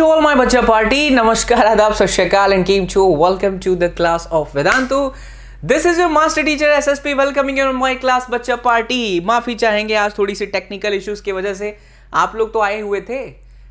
to all my बच्चा party, नमस्कार, आदाब, सत श्री अकाल and keep to welcome to the class of Vedantu. This is your master teacher SSP welcoming you on my class बच्चा party. माफ़ी चाहेंगे आज थोड़ी सी टेक्निकल इश्यूज की वजह से. आप लोग तो आए हुए थे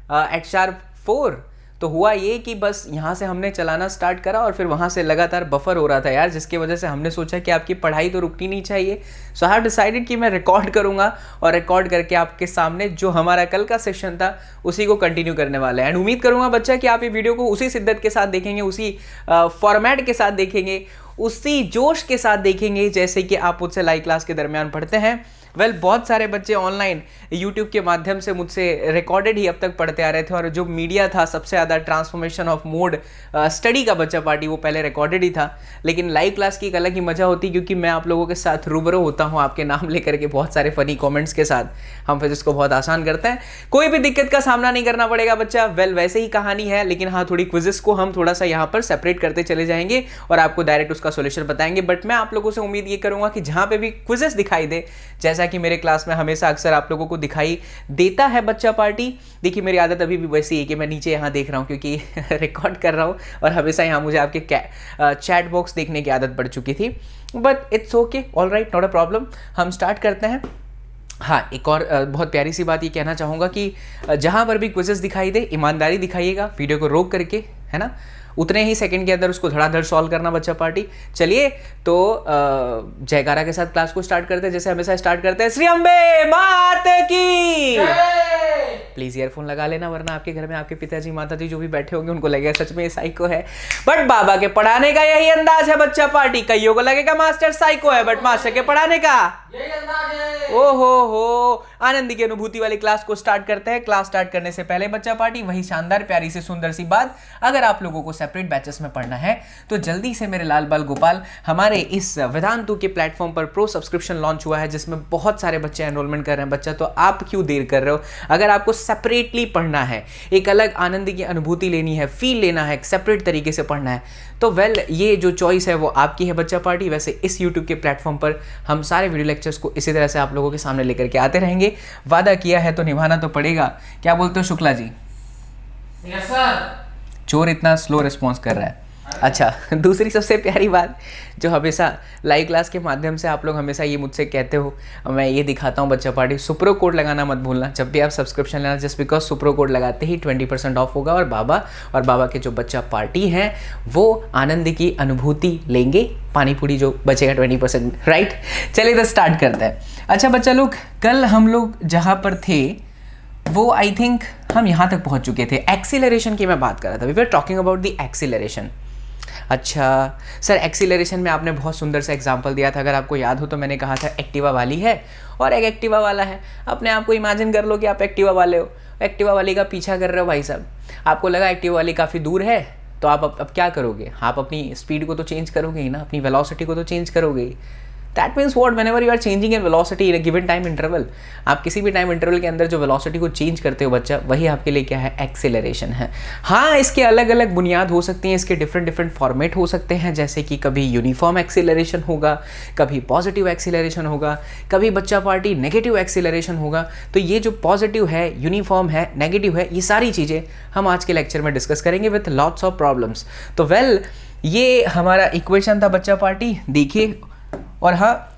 at sharp 4, तो हुआ ये कि बस यहाँ से हमने चलाना स्टार्ट करा और फिर वहाँ से लगातार बफर हो रहा था यार, जिसकी वजह से हमने सोचा कि आपकी पढ़ाई तो रुकनी नहीं चाहिए. सो आई हैव डिसाइडेड कि मैं रिकॉर्ड करूँगा और रिकॉर्ड करके आपके सामने जो हमारा कल का सेशन था उसी को कंटिन्यू करने वाले हैं. एंड उम्मीद करूँगा बच्चा कि आप ये वीडियो को उसी शिद्दत के साथ देखेंगे, उसी फॉर्मेट के साथ देखेंगे, उसी जोश के साथ देखेंगे जैसे कि आप मुझसे लाइव क्लास के दरमियान पढ़ते हैं. बहुत सारे बच्चे ऑनलाइन यूट्यूब के माध्यम से मुझसे रिकॉर्डेड ही अब तक पढ़ते आ रहे थे और जो मीडिया था सबसे ज़्यादा ट्रांसफॉर्मेशन ऑफ मोड स्टडी का बच्चा पार्टी वो पहले रिकॉर्डेड ही था. लेकिन लाइव क्लास की एक अलग ही मज़ा होती क्योंकि मैं आप लोगों के साथ रूबरू होता हूँ आपके नाम लेकर के बहुत सारे फनी कमेंट्स के साथ. हम फिर इसको बहुत आसान करते हैं, कोई भी दिक्कत का सामना नहीं करना पड़ेगा बच्चा. वैसे ही कहानी है, लेकिन हाँ थोड़ी क्विज़ेस को हम थोड़ा सा यहाँ पर सेपरेट करते चले जाएंगे और आपको डायरेक्ट उसका सोल्यूशन बताएंगे. बट मैं आप लोगों से उम्मीद ये करूँगा कि जहाँ पे भी क्विज़ेस दिखाई दे, जैसा कि मेरे क्लास में हमेशा अक्सर आप लोगों को दिखाई देता है बच्चा पार्टी. देखिए मेरी आदत अभी भी वैसी है कि मैं नीचे यहाँ देख रहा हूँ क्योंकि रिकॉर्ड कर रहा हूँ और हमेशा यहाँ मुझे आपके चैट बॉक्स देखने की आदत पड़ चुकी थी. But it's okay, all right, not a problem. हम स्टार्ट करते हैं. हाँ, एक और बहुत प्यारी सी बात ये कहना चाहूँगा कि जहाँ पर भी क्विज़ेस दिखाई दे ईमानदारी दिखाइएगा, वीडियो को रोक करके, है ना, उतने ही सेकंड के अंदर उसको धड़ाधड़ सॉल्व करना बच्चा पार्टी. चलिए तो जयकारा के साथ क्लास को स्टार्ट करते हैं जैसे हमेशा स्टार्ट करते हैं. श्री अम्बे मात की. प्लीज ईयरफोन लगा लेना वरना आपके घर में आपके पिताजी माताजी जो भी बैठे होंगे उनको लगेगा सच में ये साइको है. बट बाबा के पढ़ाने का यही अंदाज है बच्चा पार्टी. कईयों को लगेगा मास्टर साइको है, बट मास्टर के पढ़ाने का यही अंदाज है. ओहो, आनंदी की अनुभूति वाली क्लास को स्टार्ट करते हैं. क्लास स्टार्ट करने से पहले बच्चा पार्टी वही शानदार प्यारी सी सुंदर सी बात, अगर आप लोगों को सेपरेट बैचेस में पढ़ना है तो जल्दी से मेरे लाल बाल गोपाल हमारे इस वेदांतु के प्लेटफॉर्म पर प्रो सब्सक्रिप्शन लॉन्च हुआ है जिसमें बहुत सारे बच्चे एनरोलमेंट कर रहे हैं. बच्चा तो आप क्यों देर कर रहे हो? अगर आपको सेपरेटली पढ़ना है, एक अलग आनंद की अनुभूति लेनी है, फील लेना है, एक सेपरेट तरीके से पढ़ना है, तो ये जो चॉइस है वो आपकी है बच्चा पार्टी. वैसे इस यूट्यूब के प्लेटफॉर्म पर हम सारे वीडियो लेक्चर्स को इसी तरह से आप लोगों के सामने लेकर के आते रहेंगे. वादा किया है तो निभाना तो पड़ेगा. क्या बोलते हो शुक्ला जी? Yes sir. चोर इतना स्लो रिस्पॉन्स कर रहा है. अच्छा, दूसरी सबसे प्यारी बात जो हमेशा लाइव क्लास के माध्यम से आप लोग हमेशा ये मुझसे कहते हो, मैं ये दिखाता हूँ बच्चा पार्टी, सुप्रो कोड लगाना मत भूलना जब भी आप सब्सक्रिप्शन लेना. जस्ट बिकॉज सुप्रो कोड लगाते ही 20% ऑफ होगा और बाबा के जो बच्चा पार्टी हैं वो आनंद की अनुभूति लेंगे. पानी पूरी जो बचेगा 20%, राइट. चलिए तो स्टार्ट करते हैं. अच्छा बच्चा लोग, कल हम लोग जहाँ पर थे वो आई थिंक हम यहाँ तक पहुँच चुके थे. एक्सीलरेशन की मैं बात कर रहा था. We were talking about the acceleration. अच्छा सर, एक्सीलरेशन में आपने बहुत सुंदर सा एग्जांपल दिया था. अगर आपको याद हो तो मैंने कहा था एक्टिवा वाली है और एक एक्टिवा वाला है. अपने आप को इमेजिन कर लो कि आप एक्टिवा वाले हो, एक्टिवा वाली का पीछा कर रहे हो भाई साहब. आपको लगा एक्टिवा वाली काफ़ी दूर है तो आप अब क्या करोगे? आप अपनी स्पीड को तो चेंज करोगे ही ना, अपनी वेलोसिटी को तो चेंज करोगे ही. That means what, whenever you are changing in velocity in a given time interval, आप किसी भी टाइम इंटरवल के अंदर जो वेलोसिटी को चेंज करते हो बच्चा, वही आपके लिए क्या है? एक्सेलरेशन है. हाँ, इसके अलग अलग बुनियाद हो सकती हैं, इसके डिफरेंट फॉर्मेट हो सकते हैं. जैसे कि कभी यूनिफॉर्म एक्सेलरेशन होगा, कभी पॉजिटिव एक्सेलरेशन होगा, कभी बच्चा पार्टी नेगेटिव एक्सेलरेशन होगा. तो ये जो पॉजिटिव है, यूनिफॉर्म है, नेगेटिव है, ये सारी चीज़ें हम आज के लेक्चर में डिस्कस करेंगे विथ लॉट्स ऑफ प्रॉब्लम्स. तो ये हमारा इक्वेशन था बच्चा पार्टी, देखिए. और हाँ,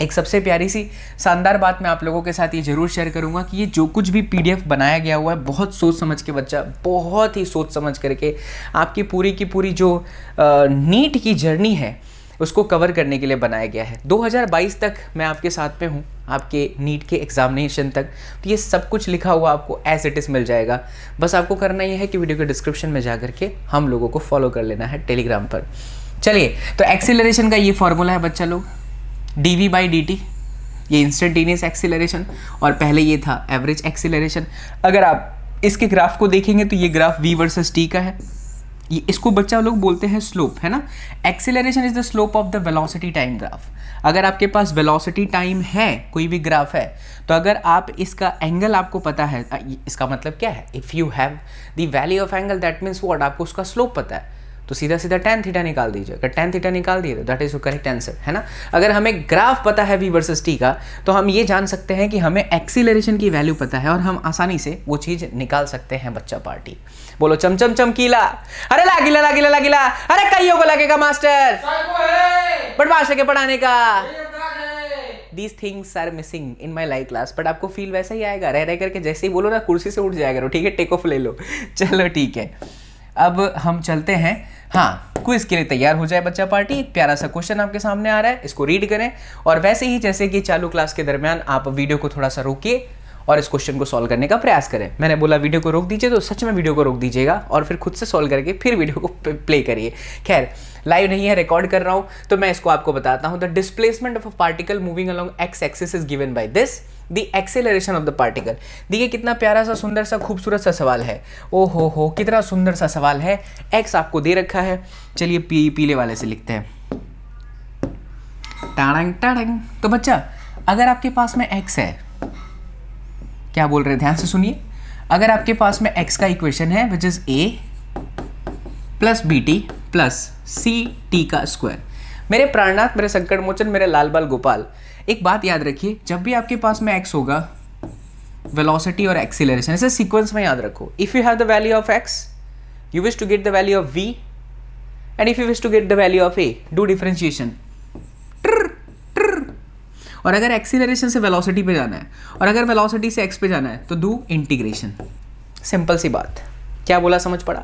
एक सबसे प्यारी सी शानदार बात मैं आप लोगों के साथ ये ज़रूर शेयर करूँगा कि ये जो कुछ भी PDF बनाया गया हुआ है बहुत सोच समझ के बच्चा, बहुत ही सोच समझ करके आपकी पूरी की पूरी जो नीट की जर्नी है उसको कवर करने के लिए बनाया गया है. 2022 तक मैं आपके साथ में हूँ, आपके नीट के एग्जामिनेशन तक. तो ये सब कुछ लिखा हुआ आपको एज इट इज़ मिल जाएगा. बस आपको करना ये है कि वीडियो के डिस्क्रिप्शन में जा करके हम लोगों को फॉलो कर लेना है टेलीग्राम पर. चलिए तो एक्सीलरेशन का ये फॉर्मूला है बच्चा लोग, dv/dt, ये इंस्टेंटेनियस एक्सीलरेशन, और पहले ये था एवरेज एक्सीलरेशन. अगर आप इसके ग्राफ को देखेंगे तो ये ग्राफ v वर्सेस t का है. ये इसको बच्चा लोग बोलते हैं स्लोप, है ना. Acceleration is the slope of the velocity time graph. अगर आपके पास वेलोसिटी टाइम है, कोई भी ग्राफ है, तो अगर आप इसका एंगल आपको पता है, इसका मतलब क्या है? If you have the value of angle that means what, आपको उसका स्लोप पता है. तो सीधा सीधा tan थीटा निकाल दीजिए। अगर tan थीटा निकाल दिए तो दैट इज करेक्ट आंसर, है ना। अगर हमें ग्राफ पता है v वर्सेस t का, तो हम ये जान सकते हैं कि हमें एक्सीलरेशन की वैल्यू पता है और हम आसानी से वो चीज़ निकाल सकते हैं बच्चा पार्टी। बोलो चमचम चमकीला, अरे लागिला लागिला लागिला, अरे कईयों को लगेगा मास्टर, बट मास्टर के पढ़ाने का। These things are missing in my live class, but आपको फील वैसा ही आएगा, रह रह करके जैसे ही बोलो ना कुर्सी से उठ जाएगा, ठीक है, टेक ऑफ ले लो। चलो ठीक है, अब हम चलते हैं, हाँ, क्विज के लिए तैयार हो जाए बच्चा पार्टी। एक प्यारा सा क्वेश्चन आपके सामने आ रहा है, इसको रीड करें और वैसे ही जैसे कि चालू क्लास के दरमियान आप वीडियो को थोड़ा सा रोकिए और इस क्वेश्चन को सॉल्व करने का प्रयास करें। मैंने बोला वीडियो को रोक दीजिए, तो सच में वीडियो को रोक दीजिएगा और फिर खुद से सॉल्व करके फिर वीडियो को प्ले करिए। खैर, लाइव नहीं है, रिकॉर्ड कर रहा हूं, तो मैं इसको आपको बताता हूं। The displacement of a particle moving along x axis is given by this, the acceleration of the particle. देखिए कितना प्यारा सा, सुंदर सा, खूबसूरत सा सवाल है। ओ हो, कितना सुंदर सा सवाल है। एक्स आपको दे रखा है, चलिए पीले वाले से लिखते हैं, टाड़ंग टाड़ंग। तो बच्चा, अगर आपके पास में एक्स है, क्या बोल रहे हैं ध्यान से सुनिए, अगर आपके पास में x का इक्वेशन है which is a plus b t plus c t का स्क्वायर। मेरे प्राणनाथ, मेरे संकट मोचन, मेरे लाल बाल गोपाल, एक बात याद रखिए, जब भी आपके पास में x होगा, वेलोसिटी और एक्सीलरेशन इसे सीक्वेंस में याद रखो। If you have the value of x, you wish to get the value of v, and if you wish to get the value of a, do differentiation. और अगर acceleration से velocity पे जाना है और अगर वेलोसिटी से x पे जाना है तो डू इंटीग्रेशन। सिंपल सी बात, क्या बोला समझ पड़ा।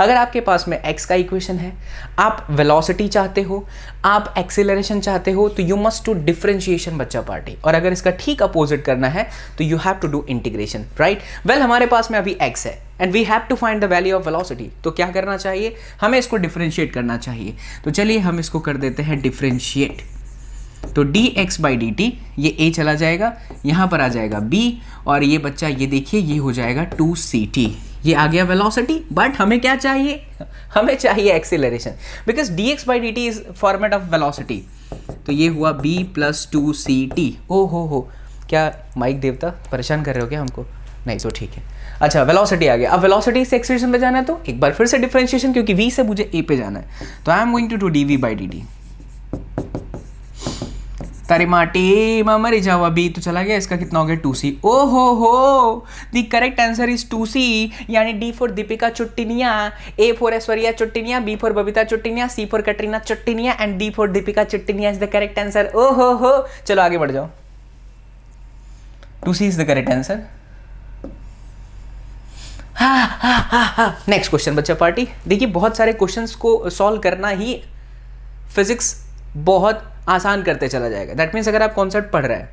अगर आपके पास में x का इक्वेशन है, आप वेलोसिटी चाहते हो, आप एक्सीलरेशन चाहते हो, तो यू मस्ट टू डिफरेंशिएशन बच्चा पार्टी। और अगर इसका ठीक अपोजिट करना है तो you have to do integration, right. Well, हमारे पास में अभी x है and we have to find the value of velocity, तो क्या करना चाहिए, हमें इसको डिफरेंशिएट करना चाहिए। तो चलिए हम इसको कर देते हैं डिफरेंशिएट। तो dx बाई डी टी, ये a चला जाएगा, यहाँ पर आ जाएगा b, और ये बच्चा ये देखिए ये हो जाएगा 2ct। ये आ गया वेलोसिटी, बट हमें क्या चाहिए, हमें चाहिए acceleration, because dx by D T is format of velocity. तो ये हुआ b प्लस 2ct। ओ हो, क्या माइक देवता परेशान कर रहे हो क्या हमको? नहीं, तो ठीक है। अच्छा, वेलोसिटी आ गया। अब वेलोसिटी से एक्सीलरेशन पे जाना है तो एक बार फिर से डिफरेंशिएशन, क्योंकि v से मुझे a पे जाना है, तो I am going to do dv by D t. तारी माटी मरी जाओ, अभी तो चला गया, इसका कितना हो गया 2c। ओ हो, the correct answer is 2c, यानी D for Deepika Chuttiniya, A for Aishwarya Chuttiniya, B for Babita Chuttiniya, C for Katrina Chuttiniya and D for Deepika Chuttiniya is the correct answer. ओ हो, चलो आगे बढ़ जाओ। 2c is the correct answer. Next question बच्चा पार्टी। देखिए, बहुत सारे क्वेश्चंस को सॉल्व करना ही फिजिक्स बहुत आसान करते चला जाएगा। दैट मीन्स अगर आप कॉन्सेप्ट पढ़ रहे हैं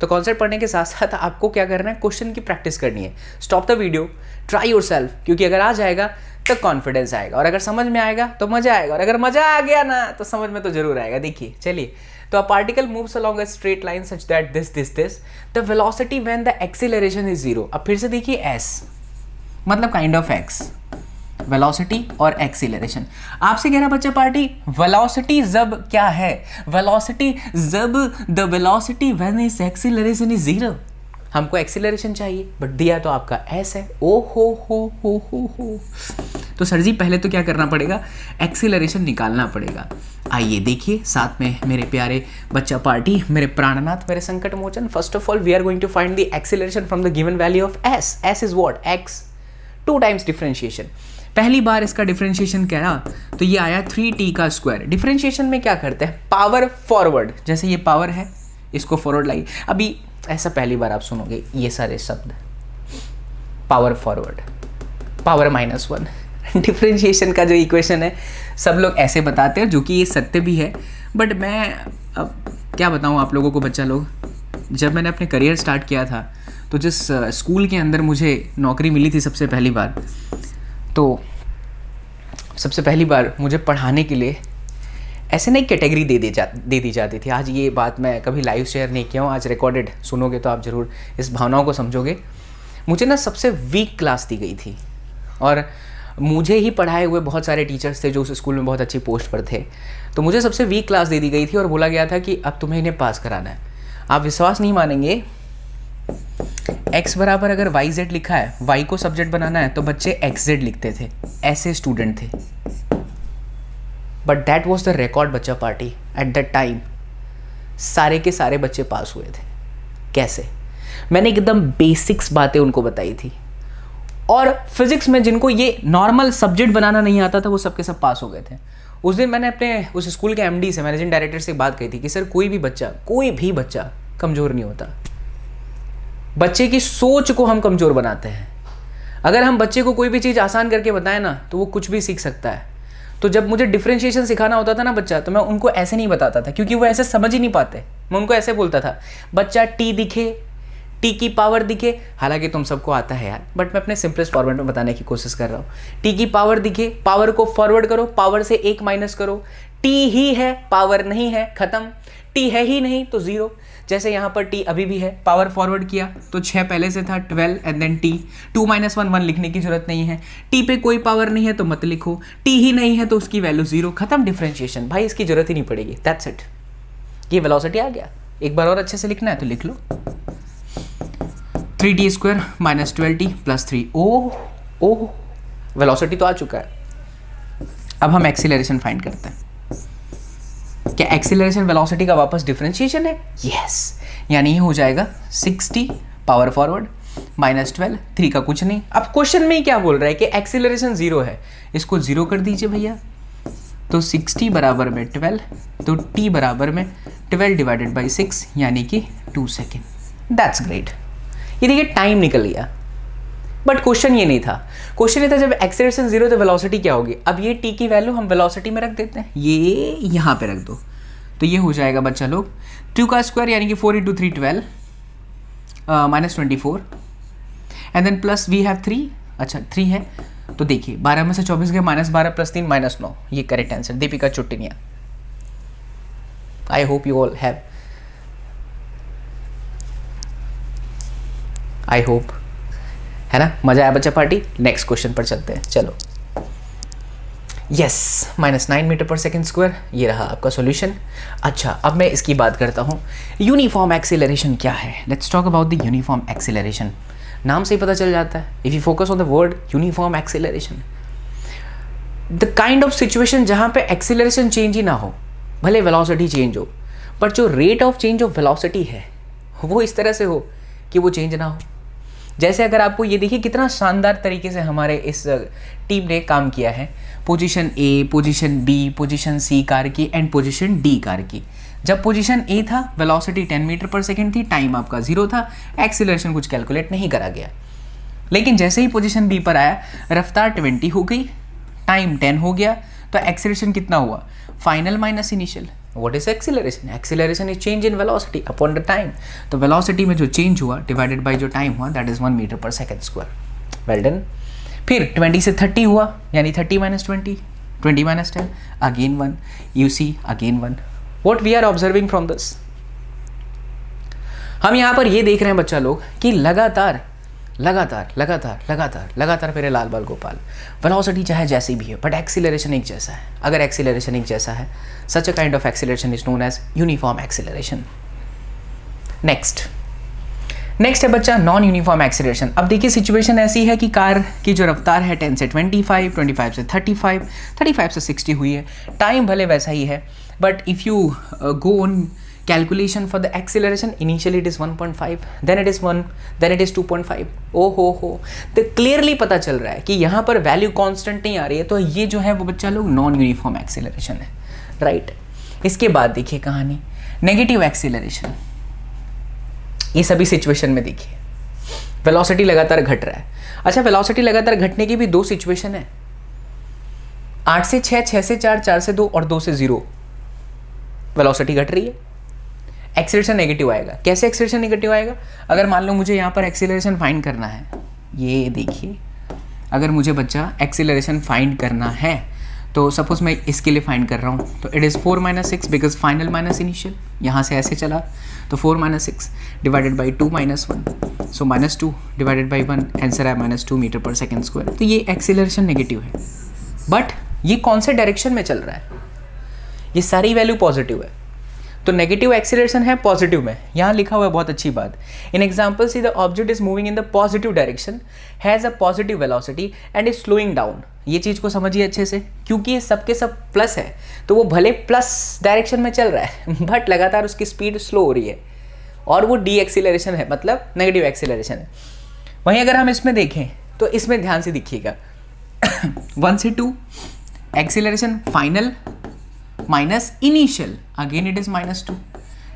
तो कॉन्सेप्ट पढ़ने के साथ साथ आपको क्या करना है, क्वेश्चन की प्रैक्टिस करनी है। Stop the video, try yourself, क्योंकि अगर आ जाएगा तो कॉन्फिडेंस आएगा, और अगर समझ में आएगा तो मजा आएगा, और अगर मजा आ गया ना तो समझ में तो जरूर आएगा। देखिए, चलिए, तो a particle moves along a straight line such that this the velocity when the acceleration is 0। अब फिर से देखिए, s मतलब काइंड ऑफ x, वेलोसिटी और एक्सीलरेशन। आपसे कह रहा बच्चा पार्टी, वेलोसिटी जब क्या है, वेलोसिटी जब the velocity when is acceleration is 0। हमको एक्सीलरेशन चाहिए, बट दिया तो आपका s है। ओ हो। तो सर जी, पहले तो क्या करना पड़ेगा, एक्सीलरेशन निकालना पड़ेगा। आइए देखिए साथ में मेरे प्यारे बच्चा पार्टी, मेरे प्राणनाथ, मेरे संकट मोचन। First of all we are going to find the acceleration from the given value of s। s is what, x 2 times differentiation. पहली बार इसका डिफरेंशिएशन करा तो ये आया 3t का स्क्वायर। डिफरेंशिएशन में क्या करते हैं, पावर फॉरवर्ड, जैसे ये पावर है इसको फॉरवर्ड लाई। अभी ऐसा पहली बार आप सुनोगे ये सारे शब्द, पावर फॉरवर्ड, पावर -1। डिफरेंशिएशन का जो इक्वेशन है सब लोग ऐसे बताते हैं, जो कि ये सत्य भी है, बट मैं अब क्या बताऊँ आप लोगों को। बच्चा लोग, जब मैंने अपने करियर स्टार्ट किया था तो जिस स्कूल के अंदर मुझे नौकरी मिली थी सबसे पहली बार, तो सबसे पहली बार मुझे पढ़ाने के लिए ऐसे नहीं कैटेगरी दे दी जाती थी। आज ये बात मैं कभी लाइव शेयर नहीं किया हूँ, आज रिकॉर्डेड सुनोगे तो आप ज़रूर इस भावनाओं को समझोगे। मुझे ना सबसे वीक क्लास दी गई थी, और मुझे ही पढ़ाए हुए बहुत सारे टीचर्स थे जो उस स्कूल में बहुत अच्छी पोस्ट पर थे, तो मुझे सबसे वीक क्लास दे दी गई थी और बोला गया था कि अब तुम्हें इन्हें पास कराना है। आप विश्वास नहीं मानेंगे, x बराबर अगर yz लिखा है, y को सब्जेक्ट बनाना है तो बच्चे xz लिखते थे। ऐसे स्टूडेंट थे। But that was the record बच्चा पार्टी एट दैट टाइम। सारे के सारे बच्चे पास हुए थे। कैसे? मैंने एकदम बेसिक्स बातें उनको बताई थी, और फिजिक्स में जिनको ये नॉर्मल सब्जेक्ट बनाना नहीं आता था वो सबके सब पास हो गए थे। उस दिन मैंने अपने उस स्कूल के एमडी से, मैनेजिंग डायरेक्टर से बात कही थी कि सर कोई भी बच्चा कमज़ोर नहीं होता, बच्चे की सोच को हम कमज़ोर बनाते हैं। अगर हम बच्चे को कोई भी चीज़ आसान करके बताएं ना तो वो कुछ भी सीख सकता है। तो जब मुझे डिफरेंशिएशन सिखाना होता था ना बच्चा, तो मैं उनको ऐसे नहीं बताता था क्योंकि वो ऐसे समझ ही नहीं पाते। मैं उनको ऐसे बोलता था, बच्चा टी दिखे, टी की पावर दिखे, हालांकि तुम सबको आता है यार, बट मैं अपने सिंपलेस्ट फॉर्मेट में बताने की कोशिश कर रहा हूँ। टी की पावर दिखे, पावर को फॉरवर्ड करो, पावर से 1 माइनस करो, टी ही है, पावर नहीं है, खत्म। टी है ही नहीं तो 0। जैसे यहाँ पर टी अभी भी है, पावर फॉरवर्ड किया तो 6 पहले से था, 12 एंड देन टी, 2 - 1 1 लिखने की जरूरत नहीं है। टी पे कोई पावर नहीं है तो मत लिखो, टी ही नहीं है तो उसकी वैल्यू 0, खत्म डिफरेंशिएशन। भाई इसकी जरूरत ही नहीं पड़ेगी, दैट्स इट। ये वेलोसिटी आ गया। एक बार और अच्छे से लिखना है तो लिख लो, 3t² - 12t + 3। ओह वेलोसिटी तो आ चुका है। अब हम एक्सीलरेशन फाइंड करते हैं। क्या एक्सीलरेशन वेलोसिटी का वापस डिफरेंशिएशन है? यस, यानी ये हो जाएगा 60 पावर फॉरवर्ड -12, 3 का कुछ नहीं। अब क्वेश्चन में ही क्या बोल रहा है कि एक्सीलरेशन 0 है, इसको 0 कर दीजिए भैया। तो 60 बराबर में 12, तो t बराबर में 12 / 6 यानी कि 2 सेकेंड। That's great. ये देखिए टाइम निकल गया, बट क्वेश्चन ये नहीं था। क्वेश्चन ये था जब एक्सेलरेशन 0 तो वेलोसिटी क्या होगी। अब ये टी की वैल्यू हम वेलोसिटी में रख देते हैं, ये यहाँ पे रख दो, तो ये हो जाएगा बच्चा लोग 2 का स्क्वायर यानी कि 4 × 3 12 -24 and then plus we have 3। अच्छा 3 है तो देखिए 12 में से 24 गए, -12 + 3 -9, ये correct answer. Deepika Chuttiniya, I hope you all have, I hope, है ना, मजा आया बच्चा पार्टी। नेक्स्ट क्वेश्चन पर चलते हैं, चलो। यस, -9 मीटर/सेकंड², ये रहा आपका सॉल्यूशन। अच्छा, अब मैं इसकी बात करता हूँ, यूनिफॉर्म एक्सीलरेशन क्या है। Let's talk about the uniform acceleration. नाम से ही पता चल जाता है, if you focus on the word uniform acceleration, the kind of situation जहाँ पे एक्सीलरेशन चेंज ही ना हो, भले वेलोसिटी चेंज हो, बट जो rate of change of velocity है वो इस तरह से हो कि वो चेंज ना हो। जैसे अगर आपको ये देखिए कितना शानदार तरीके से हमारे इस टीम ने काम किया है, position A, position B, position C car की एंड पोजीशन डी कार की। जब पोजीशन ए था वेलोसिटी 10 मीटर/सेकंड थी, टाइम आपका 0 था, एक्सीलरेशन कुछ कैलकुलेट नहीं करा गया। लेकिन जैसे ही पोजीशन बी पर आया, रफ्तार 20 हो गई, टाइम 10 हो गया, तो एक्सीलरेशन कितना हुआ, final minus initial. What is acceleration? Acceleration is change in velocity upon the time. तो वेलोसिटी में जो चेंज हुआ डिवाइडेड बाय जो टाइम हुआ, that is 1 metre per second square. Well done. फिर 20 से 30 हुआ, यानी 30 - 20, 20 - 10, again 1, you see again 1। What we are observing from this, हम यहाँ पर ये देख रहे हैं बच्चा लोग कि लगातार मेरे लाल बाल गोपाल, वेलोसिटी चाहे जैसी भी हो बट एक्सीलरेशन एक जैसा है। अगर एक्सीलरेशन एक जैसा है, such a kind of acceleration is known as uniform acceleration. Next है बच्चा नॉन यूनिफॉर्म एक्सीलरेशन। अब देखिए सिचुएशन ऐसी है कि कार की जो रफ्तार है 10 से 25, 25 से 35, 35 से 60 हुई है, टाइम भले वैसा ही है, but if you go on calculation for the acceleration, initially it is 1.5, then it is 1, then it is 2.5। ओ हो, तो क्लियरली पता चल रहा है कि यहाँ पर वैल्यू कांस्टेंट नहीं आ रही है, तो ये जो है वो बच्चा लोग नॉन यूनिफॉर्म एक्सीलरेशन है, राइट। इसके बाद देखिए कहानी नेगेटिव एक्सीलरेशन। ये सभी सिचुएशन में देखिए वेलोसिटी लगातार घट रहा है। अच्छा, वेलोसिटी लगातार घटने की भी 2 सिचुएशन है, 8 से 6, 6 से 4, 4 से 2 और 2 से 0। वेलोसिटी घट रही है, एक्सीलरेशन नेगेटिव आएगा। कैसे एक्सीलरेशन नेगेटिव आएगा? अगर मान लो मुझे यहाँ पर एक्सीलरेशन फाइंड करना है, ये देखिए, अगर मुझे बच्चा एक्सीलरेशन फाइंड करना है तो सपोज मैं इसके लिए फाइंड कर रहा हूँ, तो it is 4 - 6 because final minus initial, यहाँ से ऐसे चला तो 4 - 6 divided by 2 - 1, so -2 divided by 1, answer है -2 मीटर/सेकंड²। तो ये एक्सीलरेशन नेगेटिव है, बट ये कौन से डायरेक्शन में चल रहा है? ये सारी वैल्यू पॉजिटिव है, तो नेगेटिव एक्सीलरेशन है पॉजिटिव में, यहाँ लिखा हुआ है बहुत अच्छी बात। In example see the object is moving in the positive direction, has a positive velocity and is slowing down. ये चीज़ को समझिए अच्छे से, क्योंकि ये सबके सब प्लस है, तो वो भले प्लस डायरेक्शन में चल रहा है बट लगातार उसकी स्पीड स्लो हो रही है, और वो डी एक्सीलरेशन है, मतलब नेगेटिव एक्सीलरेशन है। वहीं अगर हम इसमें देखें तो इसमें ध्यान से देखिएगा 1 से 2 acceleration final minus initial, again it is -2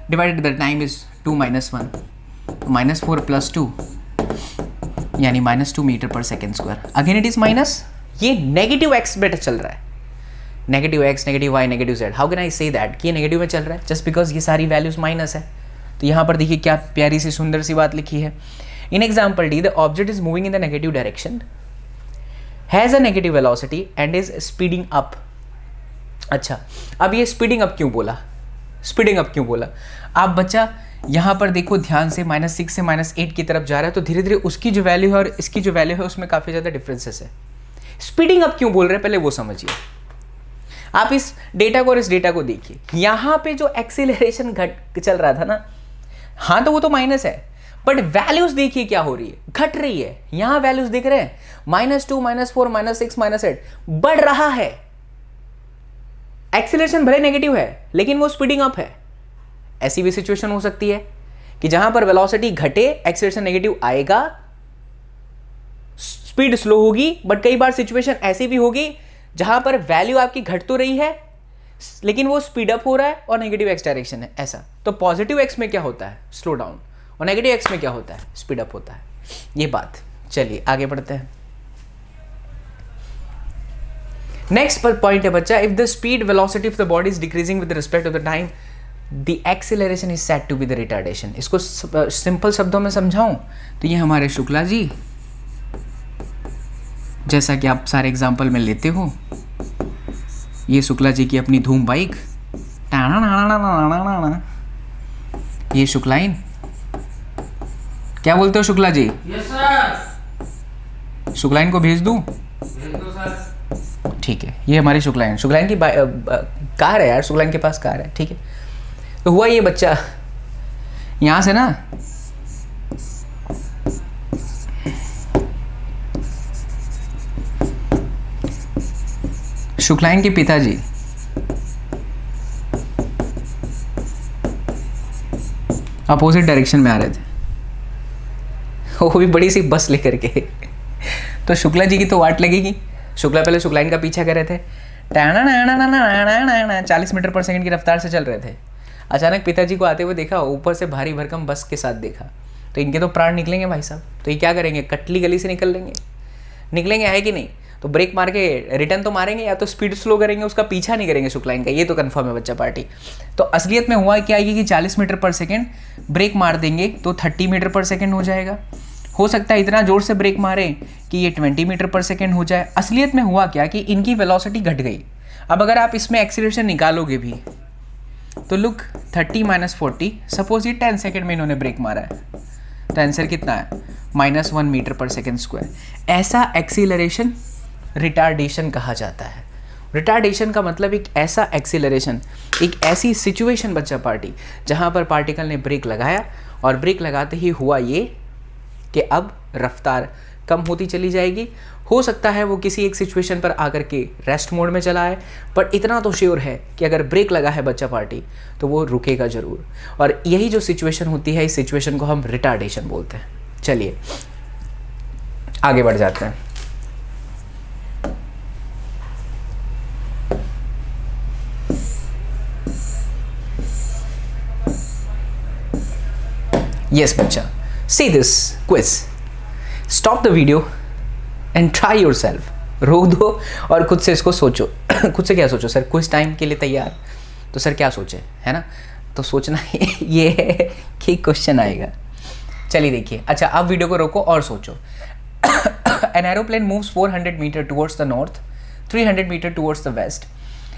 divided the time is 2 - 1, -4 + 2 यानी -2 मीटर पर second square, again it is minus. ये नेगेटिव एक्स बेटा चल रहा है, negative x, negative y, negative z. How can I say that कि ये negative में चल रहा है? जस्ट बिकॉज ये सारी वैल्यूज माइनस है। तो यहाँ पर देखिए क्या प्यारी सी सुंदर सी बात लिखी है। In example D the object is moving in the negative direction, has a negative velocity and is speeding up. अच्छा, अब ये स्पीडिंग अप क्यों बोला? स्पीडिंग अप क्यों बोला? आप बच्चा यहाँ पर देखो ध्यान से, -6 से -8 की तरफ जा रहा है, तो धीरे धीरे उसकी जो वैल्यू है और इसकी जो वैल्यू है उसमें काफ़ी ज़्यादा डिफरेंसेस है। स्पीडिंग अप क्यों बोल रहे हैं पहले वो समझिए। आप इस डेटा को और इस डेटा को देखिए, यहाँ पे जो एक्सीलरेशन घट चल रहा था ना, हाँ तो वो तो माइनस है, बट वैल्यूज देखिए क्या हो रही है, घट रही है। यहाँ वैल्यूज दिख रहे हैं -2, -4, -6, -8, बढ़ रहा है। एक्सीलरेशन भले नेगेटिव है लेकिन वो स्पीडिंग अप है। ऐसी भी सिचुएशन हो सकती है कि जहां पर वेलोसिटी घटे, एक्सीलरेशन नेगेटिव आएगा, स्पीड स्लो होगी, बट कई बार सिचुएशन ऐसी भी होगी जहां पर वैल्यू आपकी घट तो रही है लेकिन वो स्पीड अप हो रहा है और नेगेटिव एक्स डायरेक्शन है ऐसा। तो पॉजिटिव एक्स में क्या होता है? स्लो डाउन, और नेगेटिव एक्स में क्या होता है? स्पीड अप होता है। ये बात, चलिए आगे बढ़ते हैं। नेक्स्ट पॉइंट है बच्चा, if the speed velocity of the body is decreasing with respect to the time, the acceleration is said to be the retardation. इसको सिंपल शब्दों में समझाऊं तो ये हमारे शुक्ला जी, जैसा कि आप सारे एग्जाम्पल में लेते हो, ये शुक्ला जी की अपनी धूम बाइक, ये शुक्लाइन, क्या बोलते हो शुक्ला जी? Yes sir. शुक्लाइन को भेज दूं? भेज दो सर। ठीक है, ये हमारी शुक्लाइन की कार है यार, शुक्लाइन के पास कार है, ठीक है। तो हुआ ये बच्चा, यहां से ना शुक्लाइन के पिताजी अपोजिट डायरेक्शन में आ रहे थे, वो भी बड़ी सी बस लेकर के। तो शुक्ला जी की तो वाट लगेगी। शुक्ला पहले शुक्लाइन का पीछा कर रहे थे, 40 मीटर पर सेकंड की रफ्तार से चल रहे थे। अचानक पिताजी को आते हुए देखा, ऊपर से भारी भरकम बस के साथ देखा, तो इनके तो प्राण निकलेंगे भाई साहब। तो ये क्या करेंगे? कटली गली से निकलेंगे है कि नहीं? तो ब्रेक मार के रिटर्न तो मारेंगे, या तो स्पीड स्लो करेंगे, उसका पीछा नहीं करेंगे शुक्लाइन का। ये तो कंफर्म है बच्चा पार्टी। तो असलियत में हुआ क्या है कि 40 मीटर पर सेकंड ब्रेक मार देंगे तो 30 मीटर पर सेकंड हो जाएगा। हो सकता है इतना जोर से ब्रेक मारें कि ये 20 मीटर पर सेकंड हो जाए। असलियत में हुआ क्या कि इनकी वेलोसिटी घट गई। अब अगर आप इसमें एक्सीलरेशन निकालोगे भी तो लुक 30 - 40, सपोज ये 10 सेकंड में इन्होंने ब्रेक मारा है, तो आंसर कितना है? -1 मीटर पर सेकंड स्क्वायर। ऐसा एक्सीलरेशन रिटार्डेशन कहा जाता है। रिटार्डेशन का मतलब एक ऐसा एक्सीलरेशन, एक ऐसी सिचुएशन बच्चा पार्टी जहाँ पर पार्टिकल ने ब्रेक लगाया और ब्रेक लगाते ही हुआ ये कि अब रफ्तार कम होती चली जाएगी। हो सकता है वो किसी एक सिचुएशन पर आकर के रेस्ट मोड में चला है, पर इतना तो श्योर है कि अगर ब्रेक लगा है बच्चा पार्टी तो वो रुकेगा ज़रूर। और यही जो सिचुएशन होती है, इस सिचुएशन को हम रिटार्डेशन बोलते हैं। चलिए आगे बढ़ जाते हैं। Yes बच्चा, see this quiz. Stop the video and try yourself. रोक दो और खुद से इसको सोचो। खुद से क्या सोचो? सर क्विज टाइम के लिए तैयार, तो सर क्या सोचे, है ना? तो सोचना ये है कि क्वेश्चन आएगा। चलिए देखिए। अच्छा, अब वीडियो को रोको और सोचो। An aeroplane moves 400 meter towards the north, 300 meter towards the west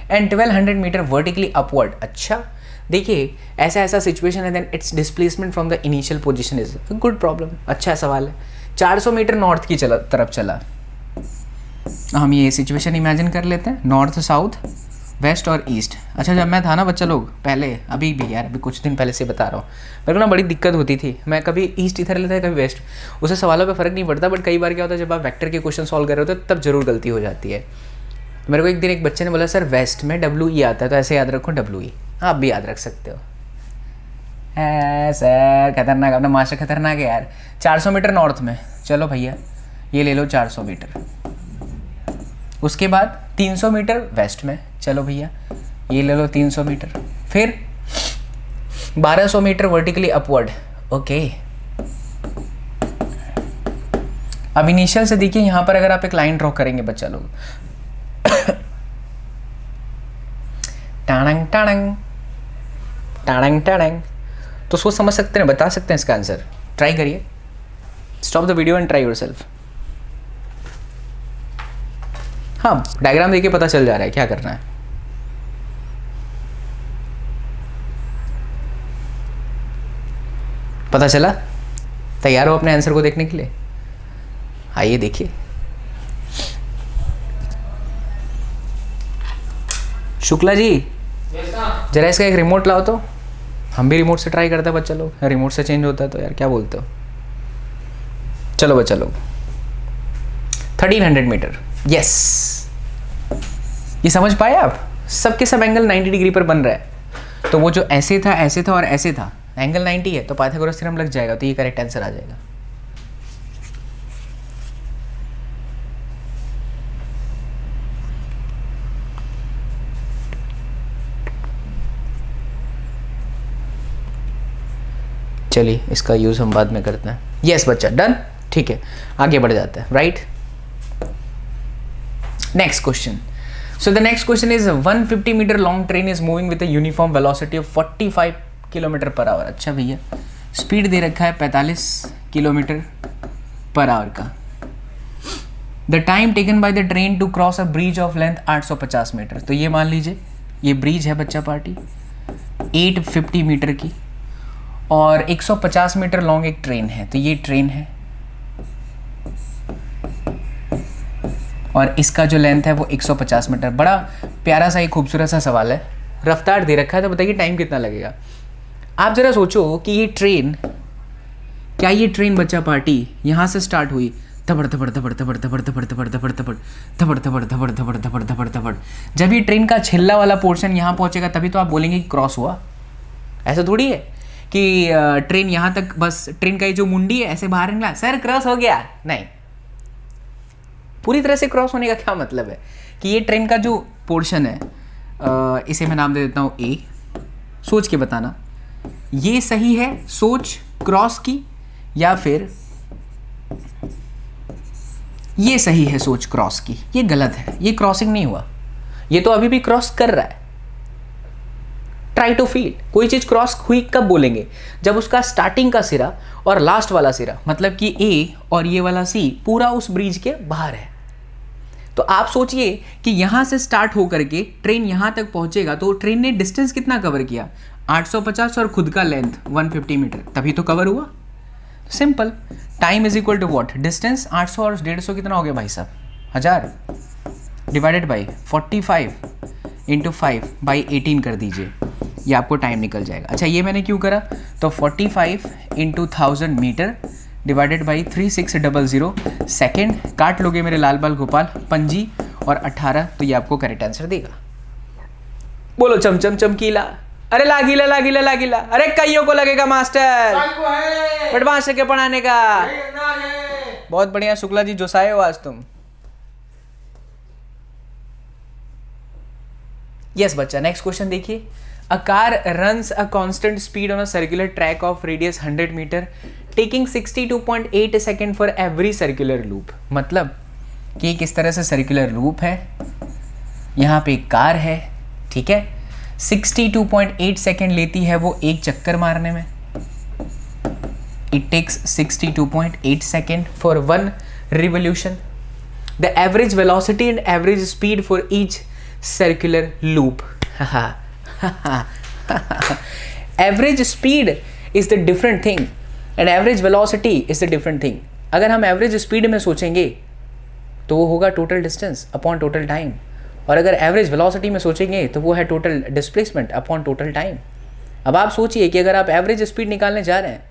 and 1200 meter vertically upward. अच्छा, देखिए ऐसा सिचुएशन है, then it's displacement from the initial position is a good problem. अच्छा सवाल है। 400 मीटर नॉर्थ की तरफ चला। हम ये सिचुएशन इमेजिन कर लेते हैं, नॉर्थ साउथ वेस्ट और ईस्ट। अच्छा जब मैं था ना बच्चा लोग पहले, अभी भी यार, अभी कुछ दिन पहले से बता रहा हूँ, मेरे को ना बड़ी दिक्कत होती थी। मैं कभी ईस्ट इधर लेता था कभी वेस्ट, उससे सवालों पे फ़र्क नहीं पड़ता, बट कई बार क्या होता है जब आप वेक्टर के क्वेश्चन सॉल्व कर रहे होते हो तब जरूर गलती हो जाती है। मेरे को एक दिन एक बच्चे ने बोला सर वेस्ट में WE आता है, तो ऐसे याद रखो WE। आप भी याद रख सकते हो। सर खतरनाक, अपना मास्टर खतरनाक है यार। 400 मीटर नॉर्थ में, चलो भैया ये ले लो 400 मीटर। उसके बाद 300 मीटर वेस्ट में, चलो भैया ये ले लो 300 मीटर। फिर 1200 मीटर वर्टिकली अपवर्ड, ओके। अब इनिशियल से देखिए यहाँ पर अगर आप एक लाइन ड्रॉ करेंगे बच्चा लोग, टाणंग टाणंग टाणंग टाणंग, तो सोच समझ सकते हैं, बता सकते हैं इसका आंसर। ट्राई करिए, stop the video and try yourself. हाँ डायग्राम देखिए पता चल जा रहा है क्या करना है। पता चला? तैयार हो अपने आंसर को देखने के लिए? आइए देखिए। शुक्ला जी जरा इसका एक रिमोट लाओ तो, हम भी रिमोट से ट्राई करते हैं बच्चा लोग, रिमोट से चेंज होता है तो यार क्या बोलते हो। चलो बच्चा लोग 1300 मीटर, यस। ये समझ पाए आप? सबके सब एंगल 90 डिग्री पर बन रहा है, तो वो जो ऐसे था और ऐसे था, एंगल 90 है तो पाइथागोरस थ्योरम लग जाएगा, तो ये करेक्ट आंसर आ जाएगा। चलिए इसका यूज हम बाद में करते हैं। यस बच्चा डन, ठीक है आगे बढ़ जाते हैं, right. Next question. So the next question is 150 meter long train is moving with a uniform velocity of 45 kilometre पर आवर। अच्छा भैया स्पीड दे रखा है 45 किलोमीटर पर आवर का। The time taken by the train to cross a bridge of length 850 metre. तो ये मान लीजिए ये ब्रिज है बच्चा पार्टी 850 मीटर की, और 150 मीटर लॉन्ग एक ट्रेन है, तो ये ट्रेन है और इसका जो लेंथ है वो 150 मीटर। बड़ा प्यारा सा एक खूबसूरत सा सवाल है, रफ्तार दे रखा है, तो बताइए टाइम कितना लगेगा। आप ज़रा सोचो कि ये ट्रेन, क्या ये ट्रेन बच्चा पार्टी यहाँ से स्टार्ट हुई, थपड़ थपड़ थपड़ थपड़ थपड़ थपड़ थपड़ थपड़ थपड़ थपड़ थपड़ थपड़ थपड़ थपड़ थपड़ थपड़, जब ये ट्रेन का छिल्ला वाला पोर्शन यहाँ पहुँचेगा तभी तो आप बोलेंगे कि क्रॉस हुआ। ऐसा थोड़ी है कि ट्रेन यहाँ तक, बस ट्रेन का ये जो मुंडी है ऐसे बाहर निकला सर क्रॉस हो गया, नहीं। पूरी तरह से क्रॉस होने का क्या मतलब है कि ये ट्रेन का जो पोर्शन है, इसे मैं नाम दे देता हूँ ए। सोच के बताना ये सही है सोच क्रॉस की, या फिर ये सही है सोच क्रॉस की। ये गलत है, ये क्रॉसिंग नहीं हुआ, ये तो अभी भी क्रॉस कर रहा है। ट्राई टू फील, कोई चीज क्रॉस हुई कब बोलेंगे, जब उसका स्टार्टिंग का सिरा और लास्ट वाला सिरा, मतलब कि ए और ये वाला सी पूरा उस ब्रिज के बाहर है। तो आप सोचिए कि यहां से स्टार्ट होकर के ट्रेन यहां तक पहुंचेगा, तो ट्रेन ने डिस्टेंस कितना कवर किया, 850 और खुद का लेंथ 150 मीटर, तभी तो कवर हुआ। Simple, time is equal to what, distance 800 और 150 कितना हो गया भाई साहब, 1000 डिवाइडेड बाई 45 इंटू 5 बाई 18 कर दीजिए, ये आपको टाइम निकल जाएगा। अच्छा ये मैंने क्यों करा, तो 45 into 1000 metre divided by 3600 second, काट लोगे मेरे लाल बाल गोपाल, पंजी और 18, तो ये आपको करेक्ट आंसर देगा। बोलो चमचम चमकीला, अरे लागीला लागीला लागीला, अरे कईयों को लगेगा मास्टर, बट मास्टर के पढ़ाने का। बहुत बढ़िया शुक्ला जी, जोसाए हो आज तुम। यस बच्चा, नेक्स्ट क्वेश्चन देखिए। A car runs a constant speed on a circular track of radius 100 metre taking 62.8 second for every circular loop. मतलब कि एक इस तरह से सर्कुलर लूप है, यहाँ पे एक कार है, ठीक है, 62.8 सेकेंड लेती है वो एक चक्कर मारने में। It takes 62.8 second for one revolution. The average velocity and average speed for each circular loop. Average speed is the different thing and average velocity is the different thing. अगर हम एवरेज स्पीड में सोचेंगे तो वो होगा total distance upon total time, और अगर average velocity में सोचेंगे तो वो है total displacement upon total time. अब आप सोचिए कि अगर आप एवरेज स्पीड निकालने जा रहे हैं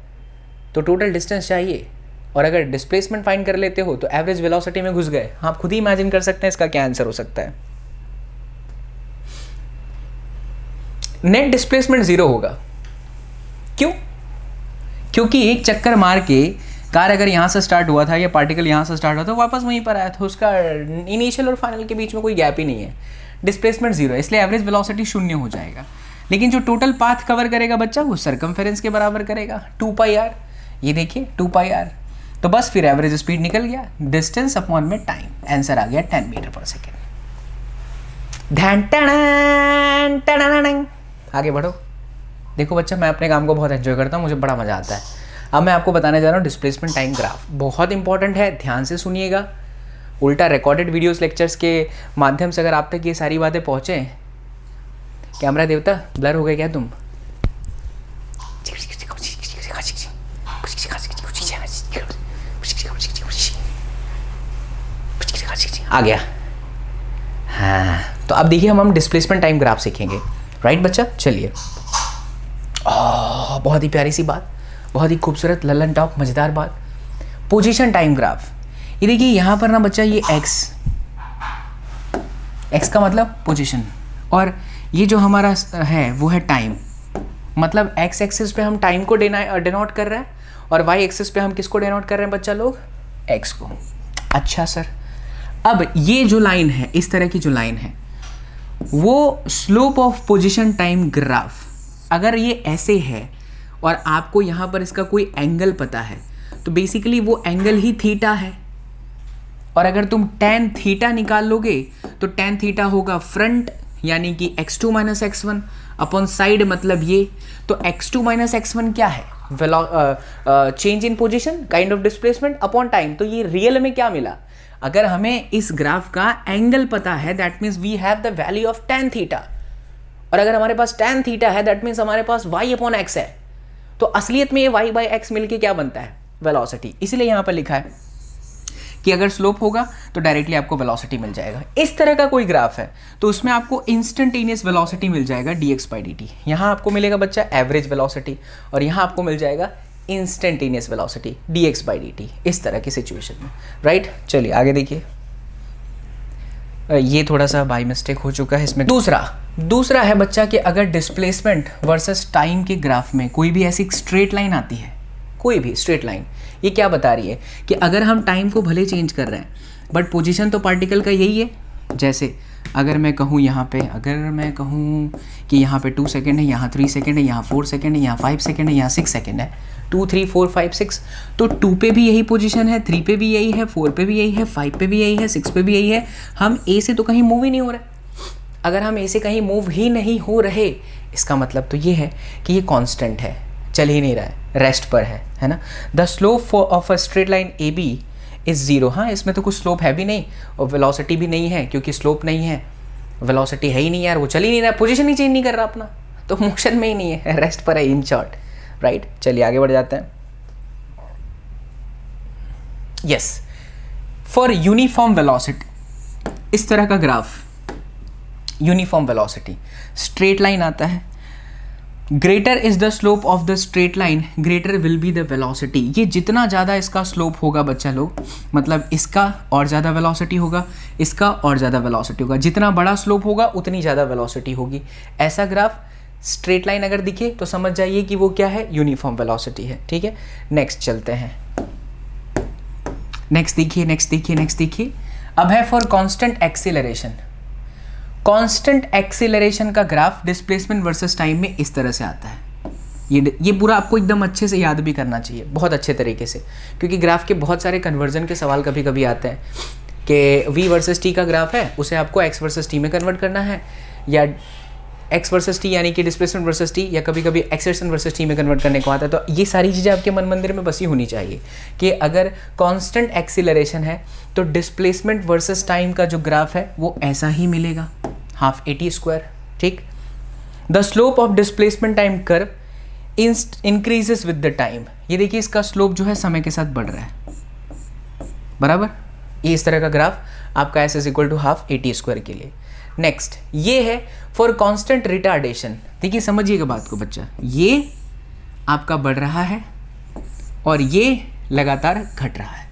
तो टोटल डिस्टेंस चाहिए, और अगर डिस्प्लेसमेंट फाइंड कर लेते हो तो एवरेज वेलोसिटी में घुस गए। आप खुद ही इमेजिन कर सकते हैं इसका क्या आंसर हो सकता है। नेट डिस्प्लेसमेंट 0 होगा। क्यों? क्योंकि एक चक्कर मार के कार अगर यहाँ से स्टार्ट हुआ था या पार्टिकल यहाँ से स्टार्ट हुआ था वापस वहीं पर आया था, उसका इनिशियल और फाइनल के बीच में कोई गैप ही नहीं है। डिस्प्लेसमेंट 0 है, इसलिए एवरेज वेलोसिटी 0 हो जाएगा। लेकिन जो टोटल पाथ कवर करेगा बच्चा वो सर्कमफेरेंस के बराबर करेगा 2πr। ये देखिए 2πr, तो बस फिर एवरेज स्पीड निकल गया, डिस्टेंस अपॉन में टाइम, आंसर आ गया 10 मीटर पर सेकेंड। ध्यान टन आगे बढ़ो। देखो बच्चा, मैं अपने काम को बहुत एंजॉय करता हूँ, मुझे बड़ा मज़ा आता है। अब मैं आपको बताने जा रहा हूँ डिस्प्लेसमेंट टाइम ग्राफ। बहुत इंपॉर्टेंट है, ध्यान से सुनिएगा। उल्टा रिकॉर्डेड वीडियोस लेक्चर्स के माध्यम से अगर आप तक ये सारी बातें पहुँचे, कैमरा देवता ब्लर हो गए क्या तुम? आ गया। हाँ, तो अब देखिए हम डिस्प्लेसमेंट टाइम ग्राफ सीखेंगे, राइट बच्चा? चलिए, बहुत ही प्यारी सी बात, बहुत ही खूबसूरत ललन टॉप मज़ेदार बात, पोजीशन टाइम ग्राफ। ये देखिए यहाँ पर ना बच्चा, ये एक्स का मतलब पोजीशन, और ये जो हमारा है वो है टाइम। मतलब एक्स एक्सिस पे हम टाइम को डिनोट कर रहे हैं, और वाई एक्सिस पे हम किसको डिनोट कर रहे हैं बच्चा लोग? एक्स को। अच्छा सर, अब ये जो लाइन है, इस तरह की जो लाइन है, वो slope of position time graph, अगर ये ऐसे है और आपको यहाँ पर इसका कोई एंगल पता है तो बेसिकली वो एंगल ही थीटा है। और अगर तुम tan थीटा निकाल लोगे तो tan थीटा होगा फ्रंट, यानी कि x2 minus x1 upon side, मतलब ये। तो x2 माइनस x1 क्या है? Change in position, kind of displacement upon time. तो ये रियल में क्या मिला? अगर हमें इस ग्राफ का एंगल पता है that means we have the value of tan theta, और अगर हमारे पास tan थीटा है दैट मीन्स हमारे पास y अपॉन x है। तो असलियत में ये y बाई एक्स मिलके क्या बनता है? वेलोसिटी। इसीलिए यहाँ पर लिखा है कि अगर स्लोप होगा तो डायरेक्टली आपको वेलोसिटी मिल जाएगा। इस तरह का कोई ग्राफ है तो उसमें आपको इंस्टेंटेनियस वेलोसिटी मिल जाएगा dx बाई dt। यहाँ आपको मिलेगा बच्चा एवरेज वेलोसिटी, और यहाँ आपको मिल जाएगा instantaneous velocity dx by dt, इस तरह की सिचुएशन में, राइट? चलिए आगे देखिए। ये थोड़ा सा बाई मिस्टेक हो चुका है इसमें। दूसरा है बच्चा कि अगर डिस्प्लेसमेंट वर्सेस टाइम के ग्राफ में कोई भी ऐसी स्ट्रेट लाइन आती है, कोई भी स्ट्रेट लाइन, ये क्या बता रही है कि अगर हम टाइम को भले चेंज कर रहे हैं बट पोजीशन तो पार्टिकल का यही है। जैसे अगर मैं कहूँ यहाँ पे, अगर मैं कहूँ कि यहाँ पे 2 सेकेंड है, यहाँ 3 सेकेंड है, यहाँ 4 सेकेंड है, यहाँ 5 सेकेंड है, यहाँ 6 सेकेंड है, 2 3 4 5 6, तो 2 पे भी यही पोजीशन है, 3 पे भी यही है, 4 पे भी यही है, 5 पे भी यही है, 6 पे भी यही है। हम ए से तो कहीं मूव ही नहीं हो रहे। अगर हम ए से कहीं मूव ही नहीं हो रहे, इसका मतलब तो ये है कि ये कांस्टेंट है, चल ही नहीं रहा है, रेस्ट पर है ना। The slope of a straight line A B is 0। हाँ, इसमें तो कुछ स्लोप है भी नहीं और वेलोसिटी भी नहीं है, क्योंकि स्लोप नहीं है, वेलोसिटी है ही नहीं यार, वो चल ही नहीं रहा, पोजीशन ही चेंज नहीं कर रहा अपना, तो मोशन में ही नहीं है, रेस्ट पर है, इन शॉर्ट, राइट? चलिए आगे बढ़ जाते हैं। यस, फॉर यूनिफॉर्म वेलोसिटी, इस तरह का graph, uniform velocity, straight line आता है, greater is the slope of the straight line greater will be the velocity. ये जितना ज़्यादा इसका स्लोप होगा बच्चा लोग, मतलब इसका और ज़्यादा वेलोसिटी होगा, इसका और ज़्यादा वेलोसिटी होगा। जितना बड़ा स्लोप होगा उतनी ज़्यादा वेलोसिटी होगी। ऐसा ग्राफ स्ट्रेट लाइन अगर दिखे तो समझ जाइए कि वो क्या है, यूनिफॉर्म वेलोसिटी है। ठीक है, नेक्स्ट चलते हैं। नेक्स्ट देखिए। अब है for constant acceleration. Constant acceleration का ग्राफ डिस्प्लेसमेंट वर्सेस टाइम में इस तरह से आता है। ये पूरा आपको एकदम अच्छे से याद भी करना चाहिए, बहुत अच्छे तरीके से, क्योंकि ग्राफ के बहुत सारे कन्वर्जन के सवाल कभी कभी आते हैं कि v वर्सेस t का ग्राफ है, उसे आपको x वर्सेस t में कन्वर्ट करना है, या x वर्सेस t यानी कि डिस्प्लेसमेंट वर्सेस t, या कभी कभी एक्सेलरेशन वर्सेस t में कन्वर्ट करने को आता है। तो ये सारी चीज़ें आपके मन मंदिर में बसी होनी चाहिए कि अगर कांस्टेंट एक्सीलरेशन है तो डिस्प्लेसमेंट वर्सेस टाइम का जो ग्राफ है वो ऐसा ही मिलेगा, हाफ at²। ठीक, the slope of displacement time curve increases with the time. ये देखिए इसका स्लोप जो है समय के साथ बढ़ रहा है, बराबर। ये इस तरह का ग्राफ आपका s = ½ at² के लिए। नेक्स्ट ये है फॉर कांस्टेंट रिटार्डेशन। देखिए समझिएगा बात को बच्चा, ये आपका बढ़ रहा है और ये लगातार घट रहा है।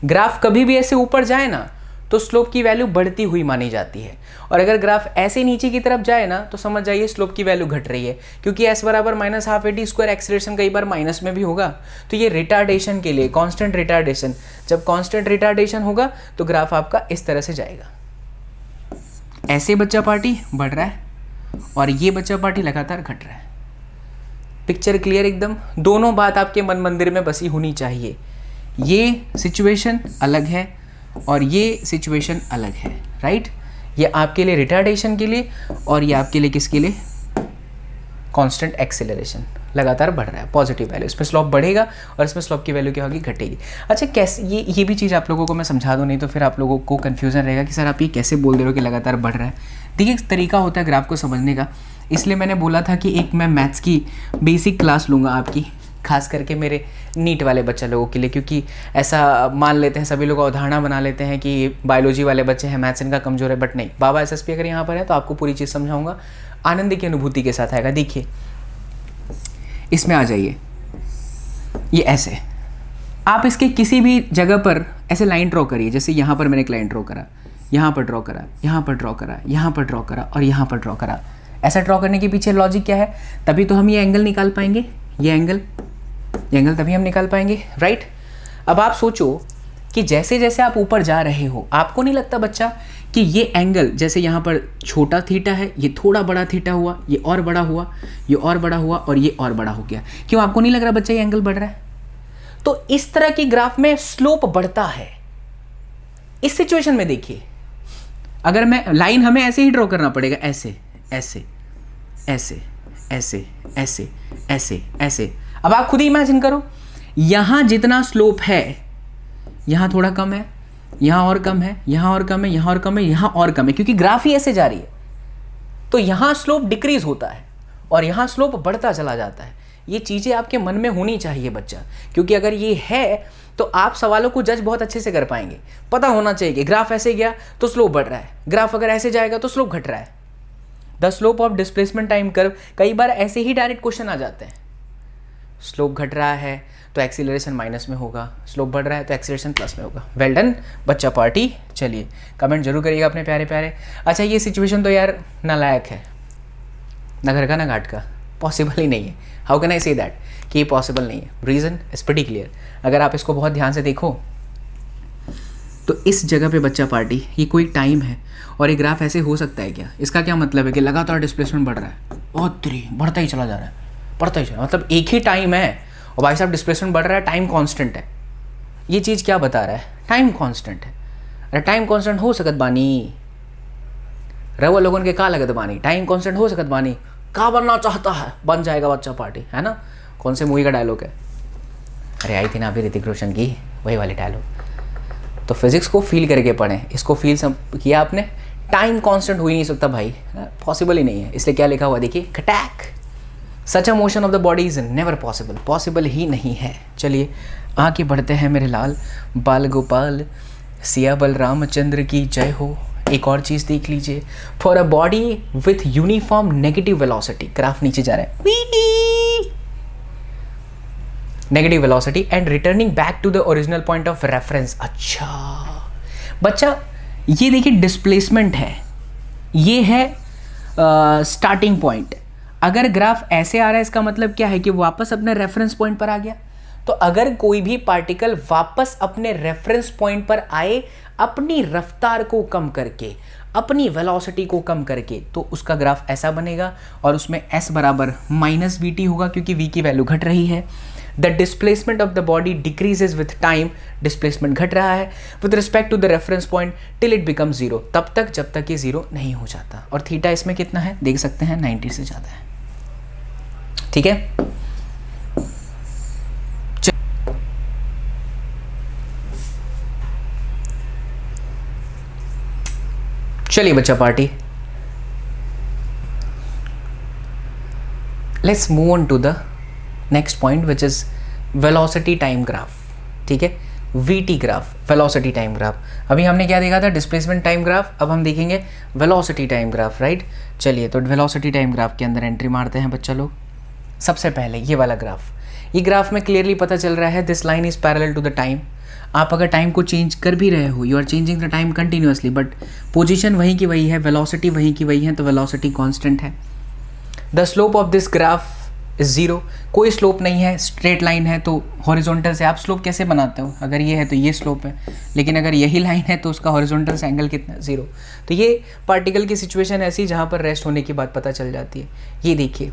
ग्राफ कभी भी ऐसे ऊपर जाए ना तो स्लोप की वैल्यू बढ़ती हुई मानी जाती है, और अगर ग्राफ ऐसे नीचे की तरफ जाए ना तो समझ जाइए स्लोप की वैल्यू घट रही है, क्योंकि s बराबर -12 AT² एक्सीलरेशन कई बार माइनस में भी होगा। तो ये रिटार्डेशन के लिए कांस्टेंट रिटार्डेशन, जब कांस्टेंट रिटार्डेशन होगा तो ग्राफ आपका इस तरह से जाएगा। ऐसे बच्चा पार्टी बढ़ रहा है और ये बच्चा पार्टी लगातार घट रहा है। पिक्चर क्लियर एकदम, दोनों बात आपके मन मंदिर में बसी होनी चाहिए। ये सिचुएशन अलग है और ये सिचुएशन अलग है, राइट। ये आपके लिए रिटार्डेशन के लिए और ये आपके लिए किसके लिए, कांस्टेंट एक्सेलरेशन, लगातार बढ़ रहा है पॉजिटिव वैल्यू। इसमें स्लोप बढ़ेगा और इसमें स्लोप की वैल्यू क्या होगी, घटेगी। अच्छा कैसे, ये भी चीज़ आप लोगों को मैं समझा दूँ, नहीं तो फिर आप लोगों को कन्फ्यूजन रहेगा कि सर आप ये कैसे बोल दे रहे हो कि लगातार बढ़ रहा है। देखिए एक तरीका होता है ग्राफ को समझने का, इसलिए मैंने बोला था कि एक मैं मैथ्स की बेसिक क्लास लूँगा आपकी, खास करके मेरे नीट वाले बच्चे लोगों के लिए, क्योंकि ऐसा मान लेते हैं सभी लोग, अवधारणा बना लेते हैं कि बायोलॉजी वाले बच्चे हैं, मैथ्स इनका कमज़ोर है, बट नहीं। बाबा एसएसपी अगर यहाँ पर है तो आपको पूरी चीज़ समझाऊंगा, आनंद की अनुभूति के साथ आएगा। देखिए इसमें आ जाइए, ये ऐसे आप इसके किसी भी जगह पर ऐसे लाइन ड्रॉ करिए। जैसे यहाँ पर मैंने एक लाइन ड्रॉ करा, यहाँ पर ड्रॉ करा, यहाँ पर ड्रॉ करा, यहाँ पर ड्रॉ करा और यहाँ पर ड्रॉ करा। ऐसा ड्रॉ करने के पीछे लॉजिक क्या है, तभी तो हम ये एंगल निकाल पाएंगे, ये एंगल तभी हम निकाल पाएंगे, राइट। अब आप सोचो कि जैसे जैसे आप ऊपर जा रहे हो, आपको नहीं लगता बच्चा कि ये एंगल, जैसे यहाँ पर छोटा थीटा है, ये थोड़ा बड़ा थीटा हुआ, ये और बड़ा हुआ, ये और बड़ा हुआ और ये और बड़ा हो गया, क्यों आपको नहीं लग रहा बच्चा ये एंगल बढ़ रहा है? तो इस तरह की ग्राफ में स्लोप बढ़ता है। इस सिचुएशन में देखिए, अगर मैं लाइन, हमें ऐसे ही ड्रॉ करना पड़ेगा, ऐसे ऐसे ऐसे ऐसे ऐसे ऐसे ऐसे। अब आप खुद ही इमेजिन करो, यहां जितना स्लोप है यहां थोड़ा कम है, यहां और कम है, यहां और कम है, यहां और कम है, यहां और कम है, क्योंकि ग्राफ ही ऐसे जा रही है। तो यहां स्लोप डिक्रीज होता है और यहां स्लोप बढ़ता चला जाता है। ये चीजें आपके मन में होनी चाहिए बच्चा, क्योंकि अगर ये है तो आप सवालों को जज बहुत अच्छे से कर पाएंगे। पता होना चाहिए कि ग्राफ ऐसे गया तो स्लोप बढ़ रहा है, ग्राफ अगर ऐसे जाएगा तो स्लोप घट रहा है। The slope of displacement time curve, कई बार ऐसे ही डायरेक्ट क्वेश्चन आ जाते हैं। स्लोप घट रहा है तो एक्सीलरेशन माइनस में होगा, स्लोप बढ़ रहा है तो एक्सीलरेशन प्लस में होगा। वेल डन बच्चा पार्टी। चलिए कमेंट जरूर करिएगा अपने प्यारे प्यारे। अच्छा ये सिचुएशन तो यार नालायक है, ना घर का ना घाट का, पॉसिबल ही नहीं है। How can I say that कि ये पॉसिबल नहीं है? Reason is pretty clear. अगर आप इसको बहुत ध्यान से देखो तो इस जगह पे बच्चा पार्टी, ये कोई टाइम है और ये ग्राफ ऐसे हो सकता है क्या? इसका क्या मतलब है कि लगातार डिस्प्लेसमेंट बढ़ रहा है, बहुत तेरी बढ़ता ही चला जा रहा है, बढ़ता ही चला, मतलब एक ही टाइम है और भाई साहब डिस्प्लेसमेंट बढ़ रहा है, टाइम कांस्टेंट है। ये चीज़ क्या बता रहा है? टाइम कांस्टेंट है। अरे टाइम कांस्टेंट हो सकत बानी, रवा लोगन के का लगत बानी, टाइम कांस्टेंट हो सकत बानी, का बनना चाहता है बन जाएगा बच्चा पार्टी, है ना? कौन से मूवी का डायलॉग है? अरे आई थी ना अभी ऋतिक रोशन की, वही वाली डायलॉग। तो फिजिक्स को फील करके पढ़ें, इसको फील किया आपने? टाइम कांस्टेंट हो ही नहीं सकता भाई, पॉसिबल ही नहीं है। इसलिए क्या लिखा हुआ देखिए, कटैक, such a motion of the body is never possible, possible ही नहीं है। चलिए आगे बढ़ते हैं मेरे लाल बाल गोपाल, सिया बलरामचंद्र की जय हो। एक और चीज़ देख लीजिए, for a body with uniform negative velocity, graph नीचे जा रहा है, negative velocity and returning back to the original point of reference. अच्छा बच्चा ये देखिए डिस्प्लेसमेंट है, ये है स्टार्टिंग पॉइंट। अगर ग्राफ ऐसे आ रहा है इसका मतलब क्या है कि वापस अपने रेफरेंस पॉइंट पर आ गया। तो अगर कोई भी पार्टिकल वापस अपने रेफरेंस पॉइंट पर आए अपनी रफ्तार को कम करके, अपनी वेलोसिटी को कम करके, तो उसका ग्राफ ऐसा बनेगा और उसमें s बराबर -vt होगा क्योंकि v की वैल्यू घट रही है। The displacement of the body decreases with time, displacement घट रहा है with respect to the reference point till it become 0, तब तक जब तक ये 0 नहीं हो जाता। और थीटा इसमें कितना है देख सकते हैं, 90 से ज़्यादा है। ठीक है, चलिए बच्चा party, let's move on to the next point which is velocity time graph. ठीक है, v t graph, velocity time graph. अभी हमने क्या देखा था, डिस्प्लेसमेंट टाइम ग्राफ, अब हम देखेंगे वेलोसिटी टाइम ग्राफ, राइट। चलिए तो वेलोसिटी टाइम ग्राफ के अंदर एंट्री मारते हैं बच्चा लोग। सबसे पहले ये वाला ग्राफ, ये ग्राफ में क्लियरली पता चल रहा है this line is parallel to the time. आप अगर टाइम को चेंज कर भी रहे हो, you are changing the time continuously, but position वहीं की वही है, वेलोसिटी वहीं की वही है, तो वेलोसिटी कांस्टेंट है। The slope of this graph is zero, कोई स्लोप नहीं है, स्ट्रेट लाइन है। तो हॉरिजॉन्टल से आप स्लोप कैसे बनाते हो, अगर ये है तो ये स्लोप है, लेकिन अगर यही लाइन है तो उसका हॉरिजॉन्टल से एंगल कितना, जीरो। तो ये पार्टिकल की सिचुएशन ऐसी जहाँ पर रेस्ट होने की बात पता चल जाती है। ये देखिए,